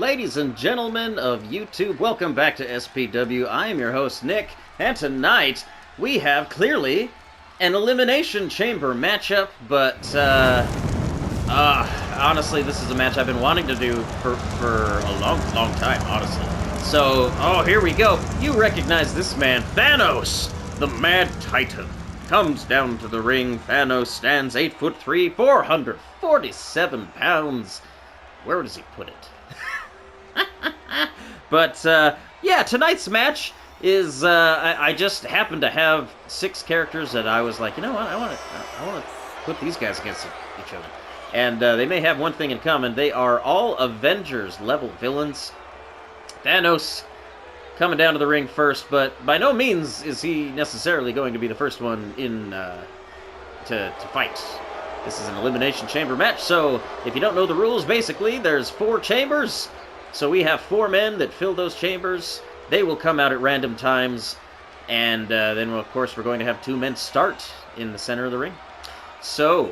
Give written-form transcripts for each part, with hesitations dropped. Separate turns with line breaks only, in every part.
ladies and gentlemen of YouTube, welcome back to SPW. I am your host, Nick, and tonight we have clearly an Elimination Chamber matchup, but honestly, this is a match I've been wanting to do for a long time, honestly. So, here we go. You recognize this man, Thanos, the Mad Titan. Comes down to the ring. Thanos stands 8'3", 447 pounds. Where does he put it? But, yeah, tonight's match is, I just happened to have 6 characters that I was like, you know what, I want to put these guys against each other. And, they may have one thing in common. They are all Avengers level villains. Thanos coming down to the ring first, but by no means is he necessarily going to be the first one in, to fight. This is an Elimination Chamber match, so if you don't know the rules, basically, there's 4 chambers. So we have 4 men that fill those chambers. They will come out at random times, and then, of course, we're going to have 2 men start in the center of the ring. So,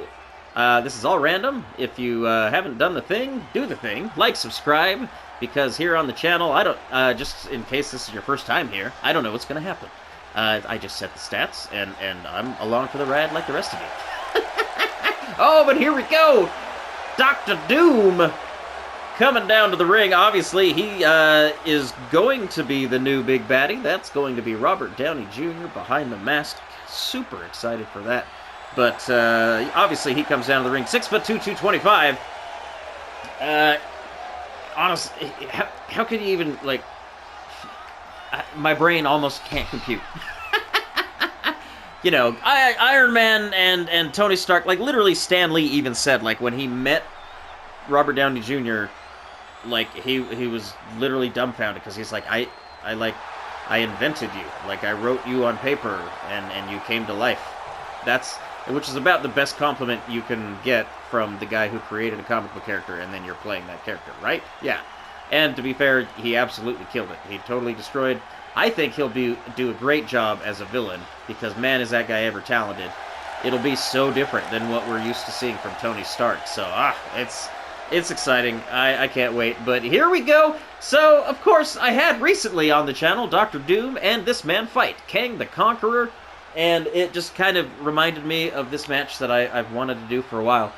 this is all random. If you haven't done the thing, do the thing. Like, subscribe, because here on the channel, I don't, just in case this is your first time here, I don't know what's going to happen. I just set the stats, and I'm along for the ride like the rest of you. Oh, but here we go! Dr. Doom coming down to the ring. Obviously, he is going to be the new big baddie. That's going to be Robert Downey Jr. behind the mask. Super excited for that. But, obviously, he comes down to the ring. 6'2", 225. Honestly, how could you even, like... my brain almost can't compute. You know, Iron Man and Tony Stark, like, literally Stan Lee even said, like, when he met Robert Downey Jr., like, he was literally dumbfounded, because he's like, I invented you. Like, I wrote you on paper, and you came to life. Which is about the best compliment you can get from the guy who created a comic book character, and then you're playing that character, right? Yeah. And to be fair, he absolutely killed it. He totally destroyed. I think he'll do a great job as a villain, because man, is that guy ever talented. It'll be so different than what we're used to seeing from Tony Stark. So, it's exciting. I can't wait. But here we go. So, of course, I had recently on the channel Dr. Doom and this man fight, Kang the Conqueror, and it just kind of reminded me of this match that I've wanted to do for a while,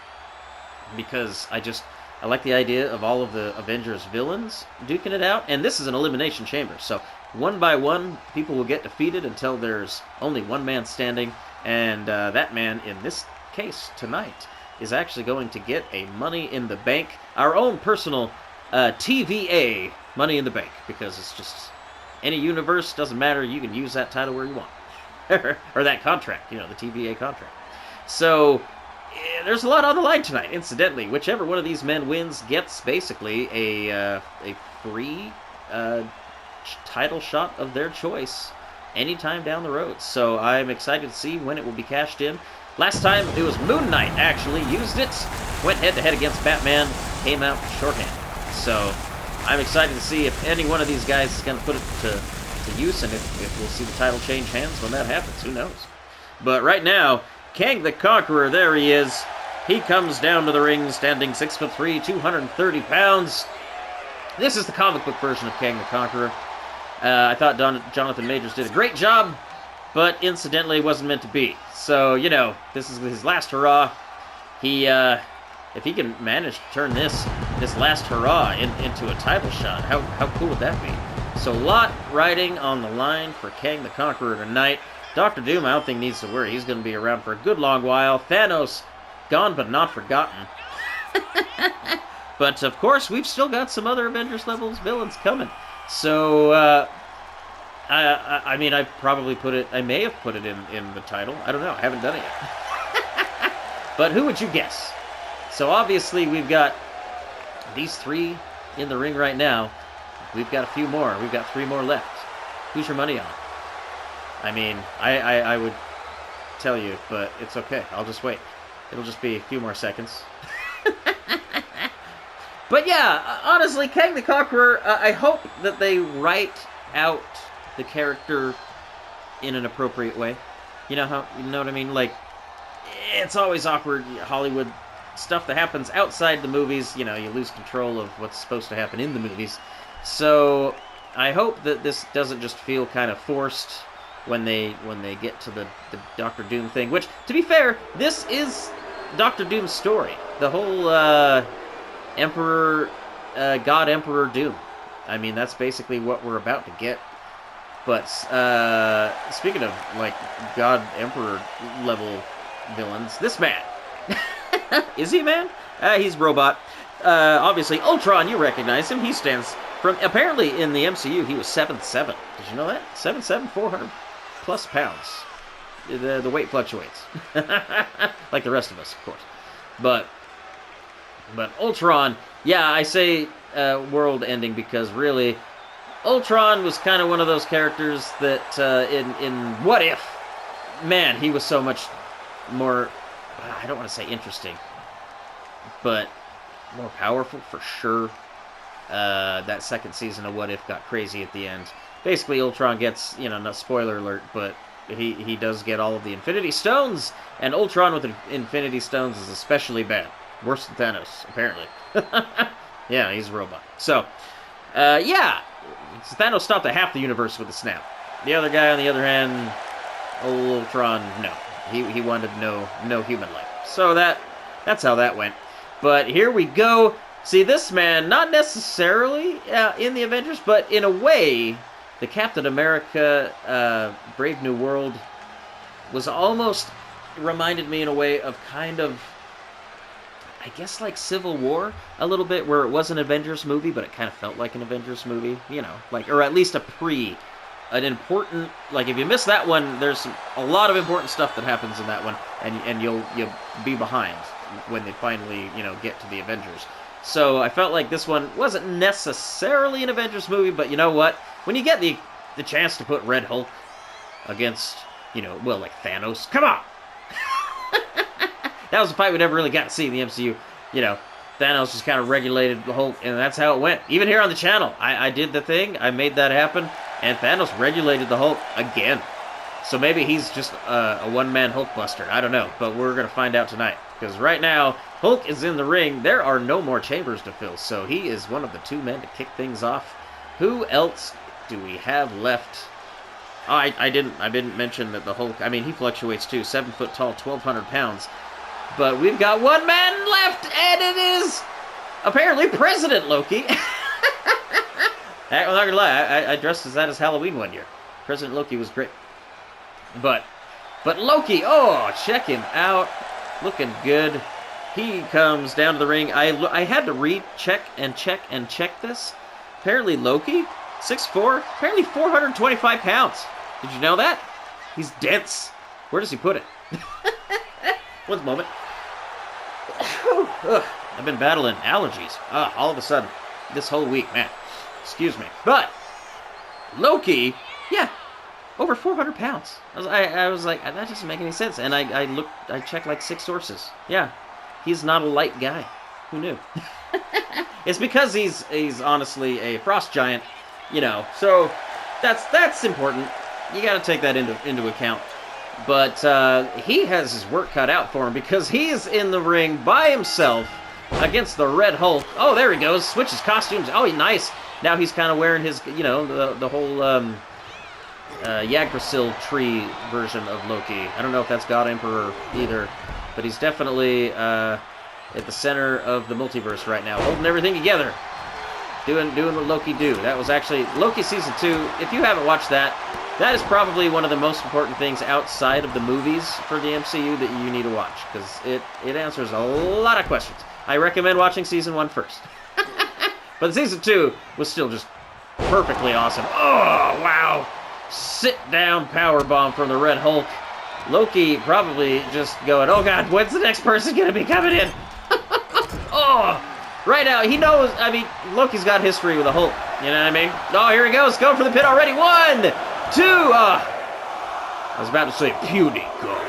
because I like the idea of all of the Avengers villains duking it out, and this is an Elimination Chamber, so one by one, people will get defeated until there's only one man standing, and that man, in this case, tonight, is actually going to get a Money in the Bank, our own personal TVA Money in the Bank, because it's just, any universe, doesn't matter, you can use that title where you want. Or that contract, you know, the TVA contract. So, there's a lot on the line tonight, incidentally. Whichever one of these men wins gets basically a free title shot of their choice anytime down the road. So I'm excited to see when it will be cashed in. Last time it was Moon Knight actually used it, went head-to-head against Batman, came out shorthand. So I'm excited to see if any one of these guys is going to put it to use, and if we'll see the title change hands when that happens. Who knows? But right now, Kang the Conqueror, there he is. He comes down to the ring standing 6'3", 230 pounds. This is the comic book version of Kang the Conqueror. I thought Jonathan Majors did a great job, but incidentally, it wasn't meant to be. So, you know, this is his last hurrah. If he can manage to turn this last hurrah into a title shot, how cool would that be? So, a lot riding on the line for Kang the Conqueror tonight. Dr. Doom, I don't think needs to worry. He's going to be around for a good long while. Thanos, gone but not forgotten. But, of course, we've still got some other Avengers-level villains coming. So, I mean, I may have put it in the title. I don't know. I haven't done it yet. But who would you guess? So, obviously, we've got these 3 in the ring right now. We've got a few more. We've got 3 more left. Who's your money on? I mean, I would tell you, but it's okay. I'll just wait. It'll just be a few more seconds. But yeah, honestly, Kang the Conqueror, I hope that they write out the character in an appropriate way. You know what I mean? Like, it's always awkward. Hollywood stuff that happens outside the movies, you lose control of what's supposed to happen in the movies. So I hope that this doesn't just feel kind of forced when they get to the Doctor Doom thing, which, to be fair, this is Doctor Doom's story. The whole God Emperor Doom. I mean, that's basically what we're about to get. But speaking of, like, God Emperor level villains, this man. Is he a man? He's a robot. Obviously, Ultron, you recognize him. He stands from, apparently in the MCU, he was 7'7". Did you know that? 7'7", 400 plus pounds. The weight fluctuates. Like the rest of us, of course. But Ultron, yeah, I say world ending because really, Ultron was kind of one of those characters that in What If, man, he was so much more, I don't want to say interesting, but more powerful for sure. That second season of What If got crazy at the end. Basically, Ultron gets, not spoiler alert, but he does get all of the Infinity Stones, and Ultron with the Infinity Stones is especially bad. Worse than Thanos, apparently. Yeah, he's a robot. So, yeah, Thanos stopped at half the universe with a snap. The other guy, on the other hand, Ultron, no. He wanted no human life. So that's how that went. But here we go. See, this man, not necessarily in the Avengers, but in a way, the Captain America Brave New World was almost reminded me in a way of kind of, I guess, like Civil War a little bit, where it was an Avengers movie, but it kind of felt like an Avengers movie, like, or at least an important, like, if you miss that one, there's a lot of important stuff that happens in that one, and you'll be behind when they finally, get to the Avengers. So I felt like this one wasn't necessarily an Avengers movie, but you know what? When you get the chance to put Red Hulk against, like Thanos, come on! That was a fight we never really got to see in the MCU. Thanos just kind of regulated the Hulk, and that's how it went. Even here on the channel, I did the thing, I made that happen, and Thanos regulated the Hulk again. So maybe he's just a one-man Hulkbuster. I don't know, but we're going to find out tonight. Because right now, Hulk is in the ring. There are no more chambers to fill, so he is one of the two men to kick things off. Who else do we have left? Oh, I didn't mention that the Hulk, I mean, he fluctuates too. 7 foot tall, 1,200 pounds. But we've got one man left, and it is apparently President Loki. I'm not gonna lie, I dressed as that as Halloween one year. President Loki was great. But Loki, oh, check him out. Looking good. He comes down to the ring. I had to recheck and check this. Apparently Loki, 6'4", apparently 425 pounds. Did you know that? He's dense. Where does he put it? One moment. I've been battling allergies. All of a sudden. This whole week, man. Excuse me. But Loki, yeah, over 400 pounds. I was like, that doesn't make any sense. And I checked like 6 sources. Yeah, he's not a light guy. Who knew? It's because he's honestly a frost giant, So that's important. You got to take that into account. But he has his work cut out for him because he is in the ring by himself against the Red Hulk. Oh, there he goes. Switches costumes. Oh, nice. Now he's kind of wearing his, the whole Yggdrasil tree version of Loki. I don't know if that's God Emperor either, but he's definitely at the center of the multiverse right now, holding everything together, doing what Loki do. That was actually Loki Season 2. If you haven't watched that, that is probably one of the most important things outside of the movies for the MCU that you need to watch, because it answers a lot of questions. I recommend watching Season 1 first. But Season 2 was still just perfectly awesome. Oh, wow. Sit-down powerbomb from the Red Hulk. Loki probably just going, oh, God, when's the next person going to be coming in? Oh, right now, he knows. I mean, Loki's got history with the Hulk. You know what I mean? Oh, here he goes. Going for the pin already. 1, 2. I was about to say puny God.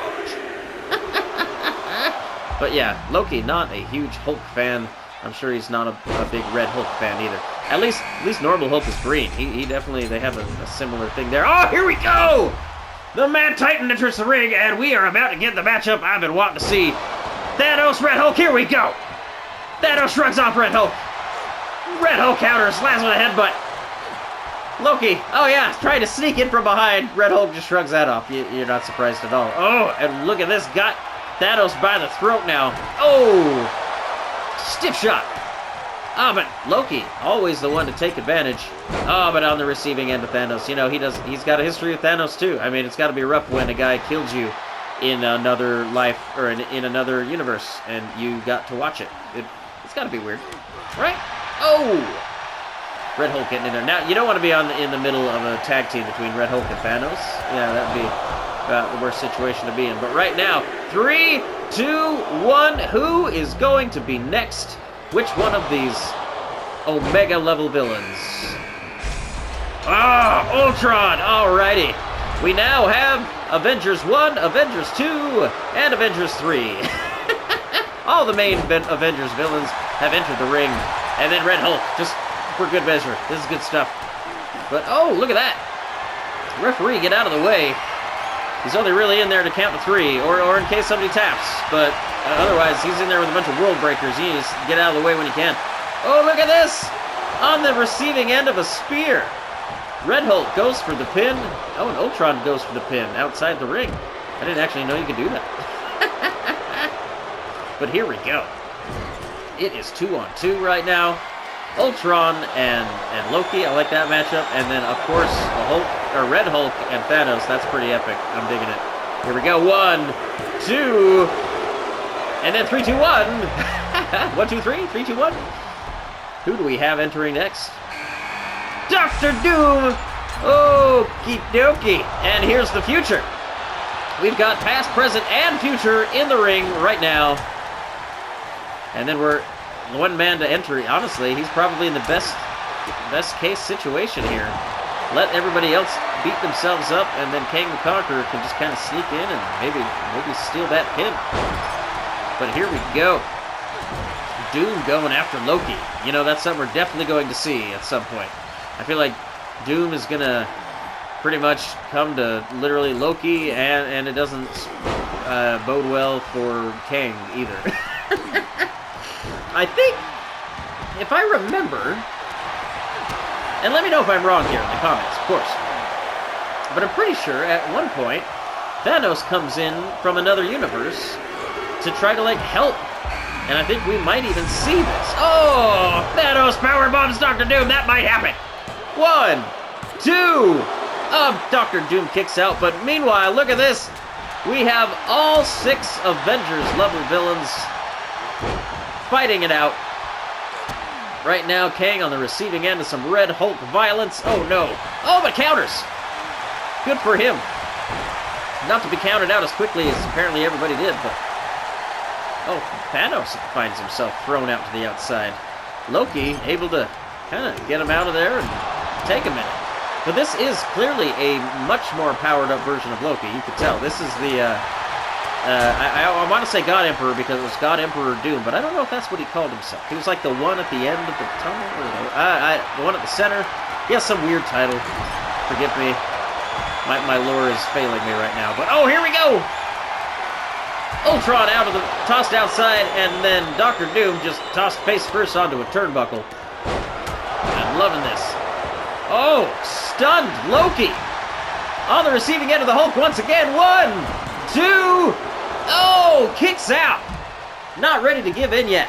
But yeah, Loki, not a huge Hulk fan. I'm sure he's not a big Red Hulk fan either. At least normal Hulk is green. He definitely, they have a similar thing there. Oh, here we go! The Mad Titan enters the ring, and we are about to get the matchup I've been wanting to see. Thanos, Red Hulk, here we go! Thanos shrugs off Red Hulk. Red Hulk counters, slams with a headbutt. Loki, oh yeah, trying to sneak in from behind. Red Hulk just shrugs that off. You're not surprised at all. Oh, and look at this. Got Thanos by the throat now. Oh, stiff shot. Ah, but Loki, always the one to take advantage. Oh, but on the receiving end of Thanos, you know, he's got a history with Thanos too. I mean, it's got to be rough when a guy kills you in another life, or in another universe, and you got to watch it. It's got to be weird, right? Oh! Red Hulk getting in there. Now, you don't want to be in the middle of a tag team between Red Hulk and Thanos. Yeah, that would be about the worst situation to be in. But right now, 3, 2, 1, who is going to be next? Which one of these Omega-level villains? Ah, Ultron! Alrighty. We now have Avengers 1, Avengers 2, and Avengers 3. All the main Avengers villains have entered the ring. And then Red Hulk, just for good measure. This is good stuff. But, oh, look at that. Referee, get out of the way. He's only really in there to count to 3, or in case somebody taps. But otherwise, he's in there with a bunch of world breakers. You need to get out of the way when you can. Oh, look at this! On the receiving end of a spear. Red Hulk goes for the pin. Oh, and Ultron goes for the pin outside the ring. I didn't actually know you could do that. But here we go. It is 2-on-2 right now. Ultron and Loki. I like that matchup. And then, of course, Red Hulk and Thanos. That's pretty epic. I'm digging it. Here we go. 1, 2, and then 3, 2, 1. 1, 2, 3. 3, 2, 1. Who do we have entering next? Dr. Doom! Okie dokie. And here's the future. We've got past, present, and future in the ring right now. And then we're one man to enter. Honestly, he's probably in the best case situation here. Let everybody else beat themselves up, and then Kang the Conqueror can just kind of sneak in and maybe steal that pin. But here we go. Doom going after Loki. You know, that's something we're definitely going to see at some point. I feel like Doom is going to pretty much come to literally Loki, and it doesn't bode well for Kang either. I think, if I remember, and let me know if I'm wrong here in the comments, of course, but I'm pretty sure at one point, Thanos comes in from another universe to try to, like, help. And I think we might even see this. Oh, Thanos power bombs Dr. Doom. That might happen. 1, 2. Dr. Doom kicks out. But meanwhile, look at this. We have all 6 Avengers-level villains fighting it out. Right now, Kang on the receiving end of some Red Hulk violence. Oh, no. Oh, but counters. Good for him. Not to be counted out as quickly as apparently everybody did, but... Oh, Thanos finds himself thrown out to the outside. Loki able to kind of get him out of there and take a minute. But this is clearly a much more powered-up version of Loki. You could tell. This is the... I want to say God Emperor because it was God Emperor Doom, but I don't know if that's what he called himself. He was like the one at the end of the tunnel, or the one at the center. He has some weird title. Forgive me. My lore is failing me right now. But, oh, here we go! Ultron tossed outside, and then Dr. Doom just tossed face first onto a turnbuckle. I'm loving this. Oh, stunned Loki! On the receiving end of the Hulk once again. 1, 2... Oh, kicks out. Not ready to give in yet.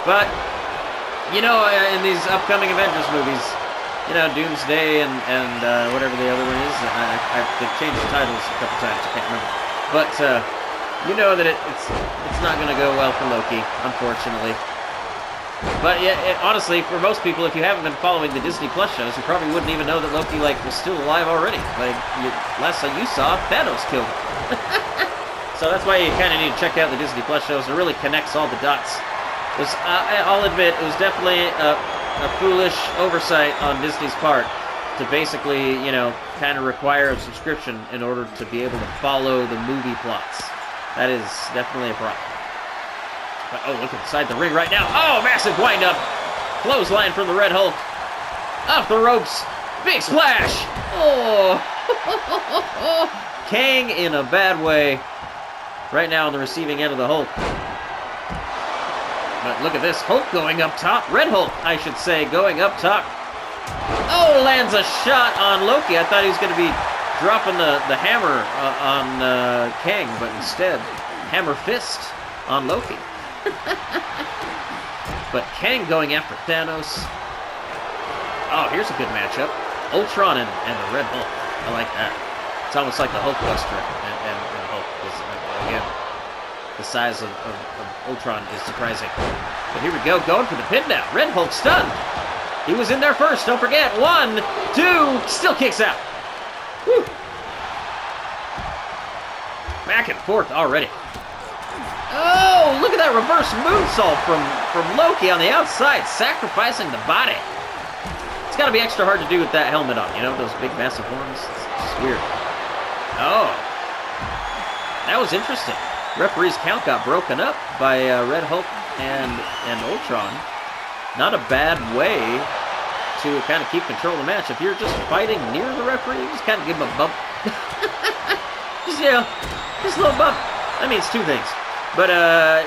But, you know, in these upcoming Avengers movies, you know, Doomsday and whatever the other one is, they've changed the titles a couple times, I can't remember. But, you know that it's not going to go well for Loki, unfortunately. But, yeah, honestly, for most people, if you haven't been following the Disney Plus shows, you probably wouldn't even know that Loki, like, was still alive already. Like, last time you saw, Thanos killed him. So that's why you kind of need to check out the Disney Plus shows. It really connects all the dots. I'll admit, it was definitely a foolish oversight on Disney's part to basically, you know, kind of require a subscription in order to be able to follow the movie plots. That is definitely a problem. But, oh, look inside the ring right now. Oh, massive wind-up. Clothesline from the Red Hulk. Off the ropes. Big splash. Oh. Kang in a bad way. right now on the receiving end of the Hulk. But look at this. Hulk going up top. Red Hulk, I should say, going up top. Oh, lands a shot on Loki. I thought he was going to be dropping the hammer on Kang, but instead, hammer fist on Loki. But Kang going after Thanos. Oh, here's a good matchup. Ultron and the Red Hulk. I like that. It's almost like the Hulkbuster and Hulk. Again, the size of Ultron is surprising. But here we go, going for the pin now. Red Hulk stunned. He was in there first, don't forget. 1, 2, still kicks out. Whew. Back and forth already. Oh, look at that reverse moonsault from Loki on the outside, sacrificing the body. It's got to be extra hard to do with that helmet on, you know, those big massive horns. It's just weird. Oh, that was interesting. Referee's count got broken up by Red Hulk and Ultron. Not a bad way to kind of keep control of the match. If you're just fighting near the referee, you just kind of give him a bump. Just, you know, just a little bump. That means two things. But,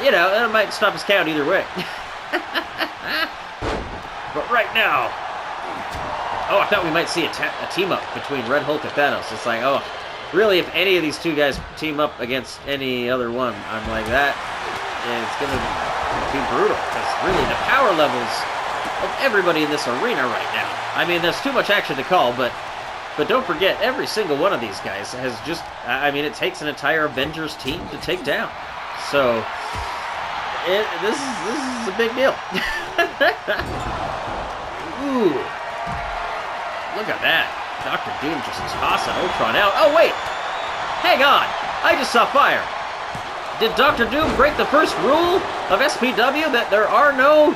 you know, that might stop his count either way. But right now... Oh, I thought we might see a team-up between Red Hulk and Thanos. It's like, oh, really, if any of these two guys team up against any other one, I'm like, that is going to be brutal. Because really, the power levels of everybody in this arena right now. I mean, there's too much action to call, but don't forget, every single one of these guys has just... I mean, it takes an entire Avengers team to take down. So, this is a big deal. Ooh. Look at that. Dr. Doom just tossing Ultron out. Oh, wait. Hang on. I just saw fire. Did Dr. Doom break the first rule of SPW that there are no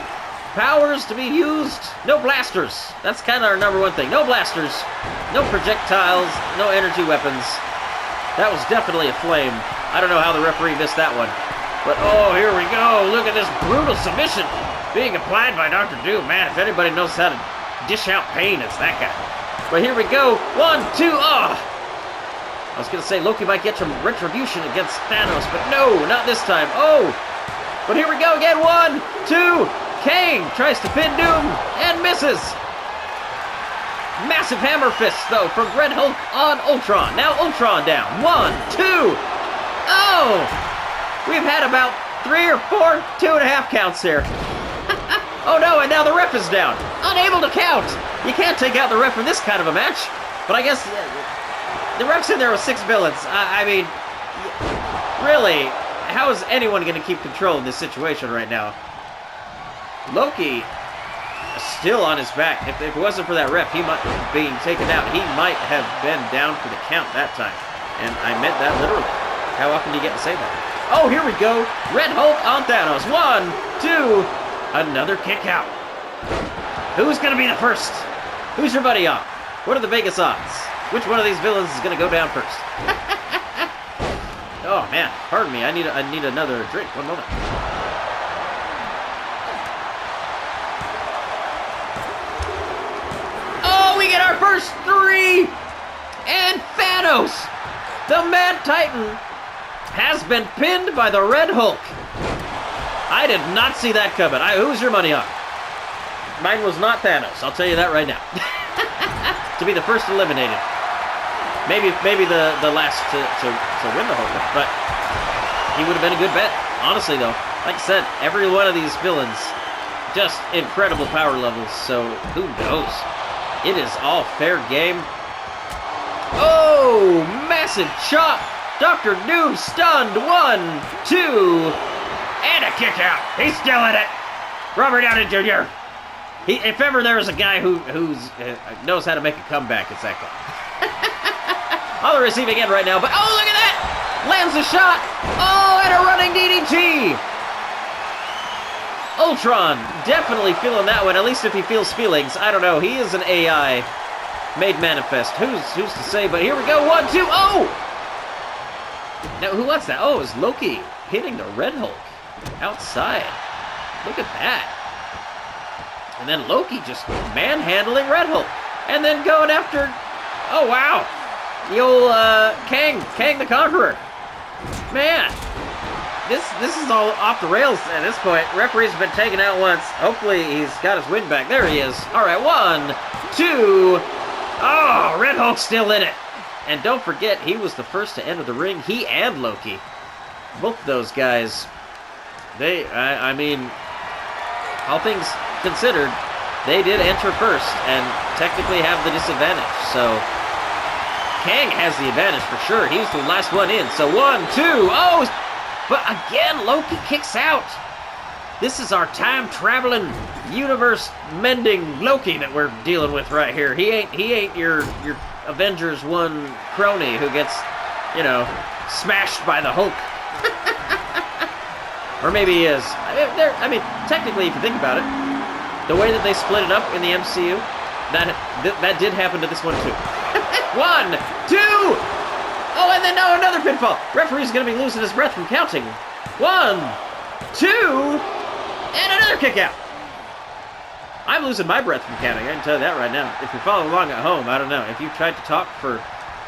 powers to be used? No blasters. That's kind of our number one thing. No blasters. No projectiles. No energy weapons. That was definitely a flame. I don't know how the referee missed that one. But, oh, here we go. Look at this brutal submission being applied by Dr. Doom. Man, if anybody knows how to dish out pain, it's that guy. But here we go. 1, 2, oh! I was going to say Loki might get some retribution against Thanos, but no, not this time. Oh! But here we go again. 1, 2, Kang tries to pin Doom and misses. Massive hammer fist, though, from Red Hulk on Ultron. Now Ultron down. 1, 2. Oh! We've had about 3 or 4 2.5 counts here. Oh no, and now the ref is down. Unable to count. You can't take out the ref in this kind of a match. But I guess the ref's in there with 6 villains. I mean, really, how is anyone going to keep control in this situation right now? Loki is still on his back. If it wasn't for that ref, he might being taken out. He might have been down for the count that time. And I meant that literally. How often do you get to say that? Oh, here we go. Red Hulk on Thanos. 1, 2... Another kick out. Who's going to be the first? Who's your buddy on? What are the Vegas odds? Which one of these villains is going to go down first? Oh, man. Pardon me. I need another drink. One moment. Oh, we get our first 3! And Thanos, the Mad Titan, has been pinned by the Red Hulk. I did not see that coming. Who's your money on? Mine was not Thanos. I'll tell you that right now. To be the first eliminated. Maybe the last to win the whole thing. But he would have been a good bet. Honestly, though, like I said, every one of these villains, just incredible power levels. So who knows? It is all fair game. Oh, massive chop. Dr. Doom stunned. 1, 2... And a kick out. He's still in it. Robert Downey Jr. If ever there is a guy who knows how to make a comeback, it's that guy. On the receiving end right now, but oh, look at that! Lands a shot. Oh, and a running DDT. Ultron definitely feeling that one. At least if he feels feelings, I don't know. He is an AI made manifest. Who's to say? But here we go. 1, 2. Oh! Now who was that? Oh, it was Loki hitting the Red Hulk. Outside. Look at that. And then Loki just manhandling Red Hulk. And then going after... Oh, wow. The old Kang the Conqueror. Man, this is all off the rails at this point. Referee's been taken out once. Hopefully he's got his win back. There he is. All right, 1, 2. Oh, Red Hulk's still in it. And don't forget, he was the first to enter the ring. He and Loki. Both of those guys, I mean, all things considered, they did enter first and technically have the disadvantage. So Kang has the advantage for sure. He's the last one in. So 1, 2. Oh, but again, Loki kicks out. This is our time-traveling, universe-mending Loki that we're dealing with right here. He ain't your Avengers 1 crony who gets, you know, smashed by the Hulk. Or maybe he is. I mean, technically, if you think about it, the way that they split it up in the MCU, that did happen to this one too. 1, 2. Oh, and then now another pinfall. Referee's going to be losing his breath from counting. 1, 2, and another kick out. I'm losing my breath from counting. I can tell you that right now. If you're following along at home, I don't know. If you've tried to talk for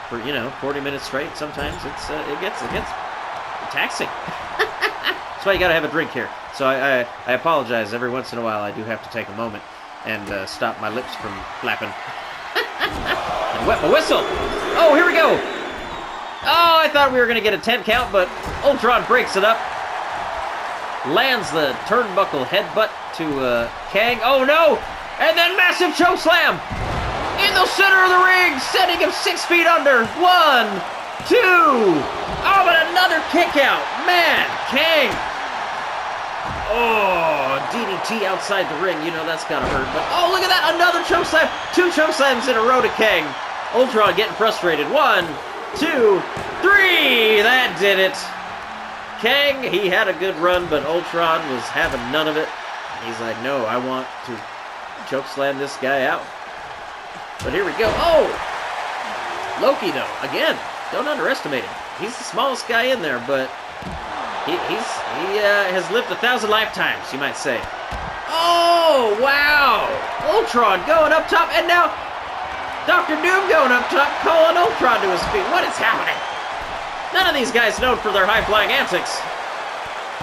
40 minutes straight, sometimes it gets taxing. That's why you gotta have a drink here. So I apologize. Every once in a while, I do have to take a moment and stop my lips from flapping. And wet my whistle. Oh, here we go. Oh, I thought we were gonna get a 10 count, but Ultron breaks it up. Lands the turnbuckle headbutt to Kang. Oh no! And then massive chokeslam in the center of the ring, setting him 6 feet under. 1, 2. Oh, but another kick out. Man, Kang. Oh, DDT outside the ring. You know that's gotta hurt. But oh, look at that! Another chokeslam. 2 chokeslams in a row to Kang. Ultron getting frustrated. 1, 2, 3. That did it. Kang, he had a good run, but Ultron was having none of it. He's like, no, I want to chokeslam this guy out. But here we go. Oh! Loki, though, again, don't underestimate him. He's the smallest guy in there, but he has lived 1,000 lifetimes, you might say. Oh, wow! Ultron going up top, and now Dr. Doom going up top, calling Ultron to his feet. What is happening? None of these guys known for their high-flying antics.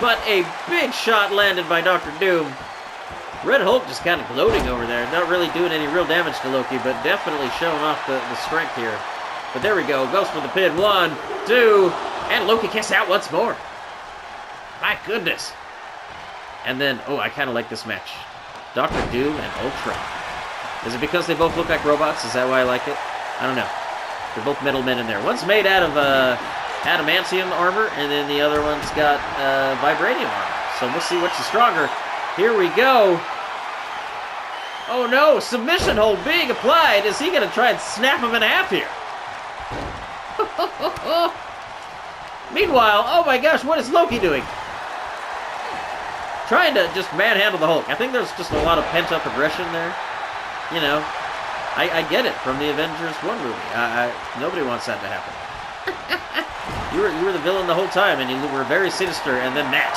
But a big shot landed by Dr. Doom. Red Hulk just kind of gloating over there. Not really doing any real damage to Loki, but definitely showing off the strength here. But there we go. Goes for the pin. 1, 2. And Loki kicks out once more. My goodness. And then, oh, I kind of like this match. Dr. Doom and Ultron. Is it because they both look like robots? Is that why I like it? I don't know. They're both metal men in there. One's made out of adamantium armor, and then the other one's got vibranium armor. So we'll see which is stronger. Here we go. Oh no, submission hold being applied. Is he going to try and snap him in half here? Meanwhile, oh my gosh, what is Loki doing? Trying to just manhandle the Hulk. I think there's just a lot of pent-up aggression there. You know, I get it from the Avengers 1 movie. Nobody wants that to happen. You were the villain the whole time, and you were very sinister, and then that.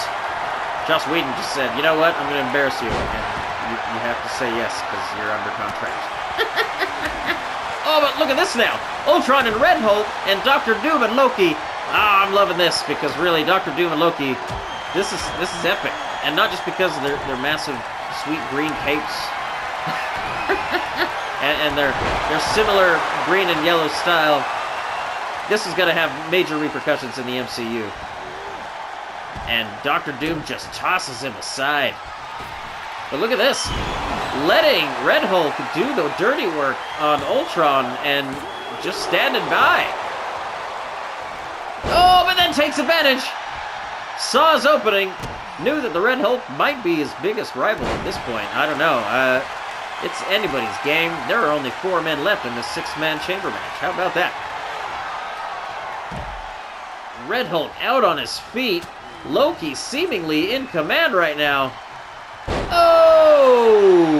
Joss Whedon just said, you know what, I'm going to embarrass you, and you have to say yes, because you're under contract. Oh, but look at this now. Ultron and Red Hulk, and Dr. Doom and Loki. Ah, I'm loving this, because really, Dr. Doom and Loki, this is epic. And not just because of their massive, sweet green capes, and their similar green and yellow style. This is going to have major repercussions in the MCU. And Dr. Doom just tosses him aside. But look at this. Letting Red Hulk do the dirty work on Ultron and just standing by. Oh, but then takes advantage. Saw his opening. Knew that the Red Hulk might be his biggest rival at this point. I don't know. It's anybody's game. There are only 4 men left in this 6-man chamber match. How about that? Red Hulk out on his feet. Loki seemingly in command right now. Oh!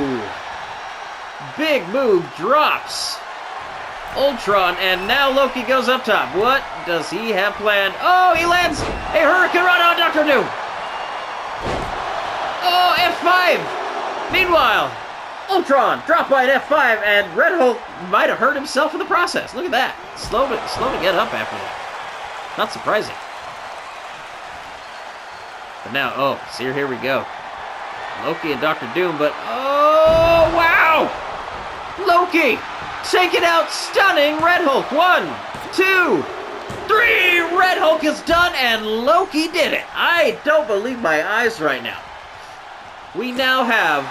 Big move drops. Ultron, and now Loki goes up top. What does he have planned? Oh, he lands a Hurricane Run on Dr. Doom. Oh, F5. Meanwhile, Ultron dropped by an F5, and Red Hulk might have hurt himself in the process. Look at that. Slow to get up after that. Not surprising. But now, oh, see, here we go. Loki and Dr. Doom, but, oh, wow! Loki taking out stunning Red Hulk. 1, 2, 3! Red Hulk is done, and Loki did it. I don't believe my eyes right now. We now have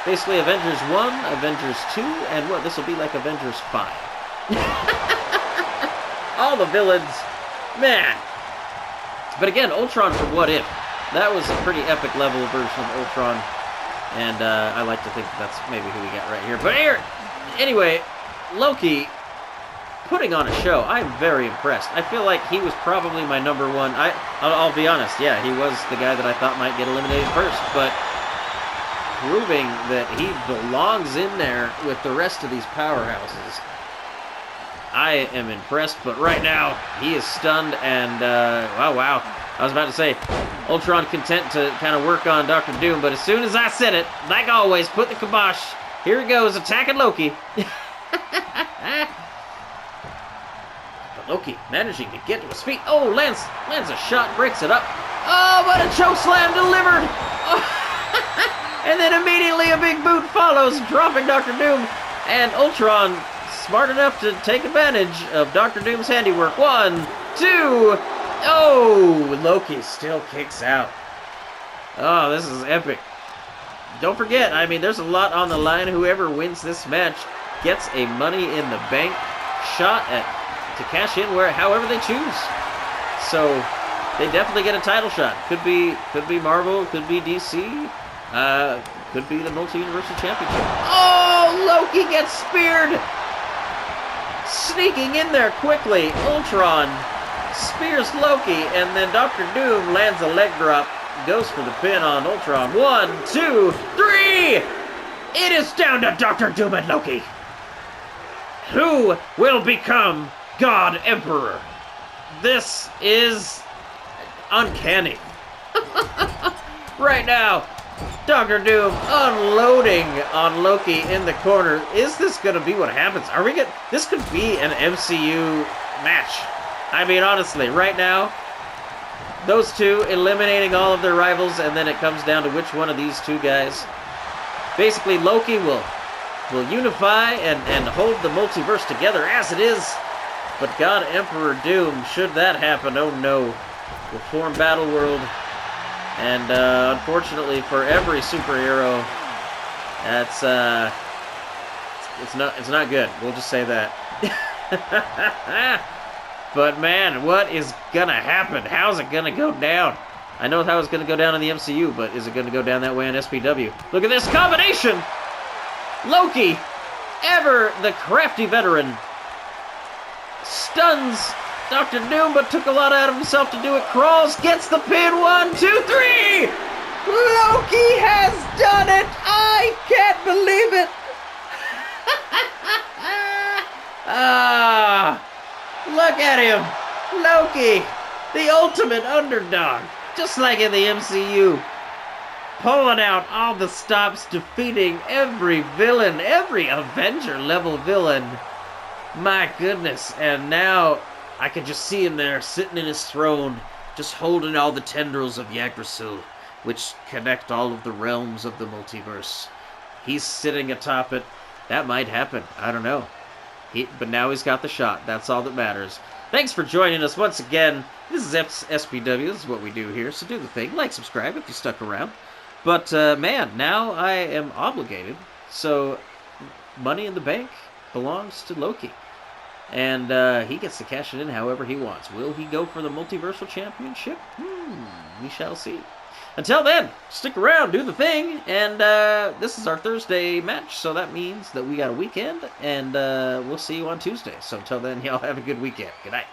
basically Avengers 1, Avengers 2, and what? This will be like Avengers 5. All the villains. Man. But again, Ultron for What If. That was a pretty epic level version of Ultron. And I like to think that's maybe who we got right here. But here, anyway, Loki putting on a show. I'm very impressed. I feel like he was probably my number one. I'll be honest. Yeah, he was the guy that I thought might get eliminated first. But proving that he belongs in there with the rest of these powerhouses. I am impressed, but right now, he is stunned, and, wow. I was about to say, Ultron content to kind of work on Dr. Doom, but as soon as I said it, like always, put the kibosh. Here he goes, attacking Loki. But Loki managing to get to his feet. Oh, lands a shot, breaks it up. Oh, but a chokeslam delivered. Oh. And then immediately a big boot follows, dropping Dr. Doom, and Ultron smart enough to take advantage of Dr. Doom's handiwork. 1, 2, oh, Loki still kicks out. Oh, this is epic. Don't forget, I mean, there's a lot on the line. Whoever wins this match gets a Money in the Bank shot to cash in however they choose. So they definitely get a title shot. Could be Marvel, could be DC, could be the Multi-Universal Championship. Oh, Loki gets speared. Sneaking in there quickly, Ultron spears Loki, and then Dr. Doom lands a leg drop, goes for the pin on Ultron. 1, 2, 3! It is down to Dr. Doom and Loki. Who will become God Emperor? This is uncanny. Right now, Dr. Doom unloading on Loki in the corner. Is this going to be what happens? This could be an MCU match. I mean, honestly, right now, those two eliminating all of their rivals, and then it comes down to which one of these two guys. Basically, Loki will unify and hold the multiverse together as it is. But God Emperor Doom, should that happen, oh no, will form Battle World. And unfortunately for every superhero, it's not good. We'll just say that. But man, what is gonna happen? How's it gonna go down? I know how it's gonna go down in the MCU, but is it gonna go down that way on SPW? Look at this combination! Loki, ever the crafty veteran, stuns Dr. Doom, but took a lot out of himself to do it. Crawls, gets the pin. 1, 2, 3! Loki has done it! I can't believe it! Look at him! Loki, the ultimate underdog, just like in the MCU. Pulling out all the stops, defeating every villain, every Avenger-level villain. My goodness, and now I can just see him there, sitting in his throne, just holding all the tendrils of Yggdrasil, which connect all of the realms of the multiverse. He's sitting atop it. That might happen. I don't know. But now he's got the shot. That's all that matters. Thanks for joining us once again. This is SPW. This is what we do here. So do the thing. Like, subscribe if you stuck around. But, man, now I am obligated. So, Money in the Bank belongs to Loki. And he gets to cash it in however he wants. Will he go for the Multiversal Championship? We shall see. Until then, stick around, do the thing, and this is our Thursday match, so that means that we got a weekend, and we'll see you on Tuesday. So until then, y'all have a good weekend. Good night.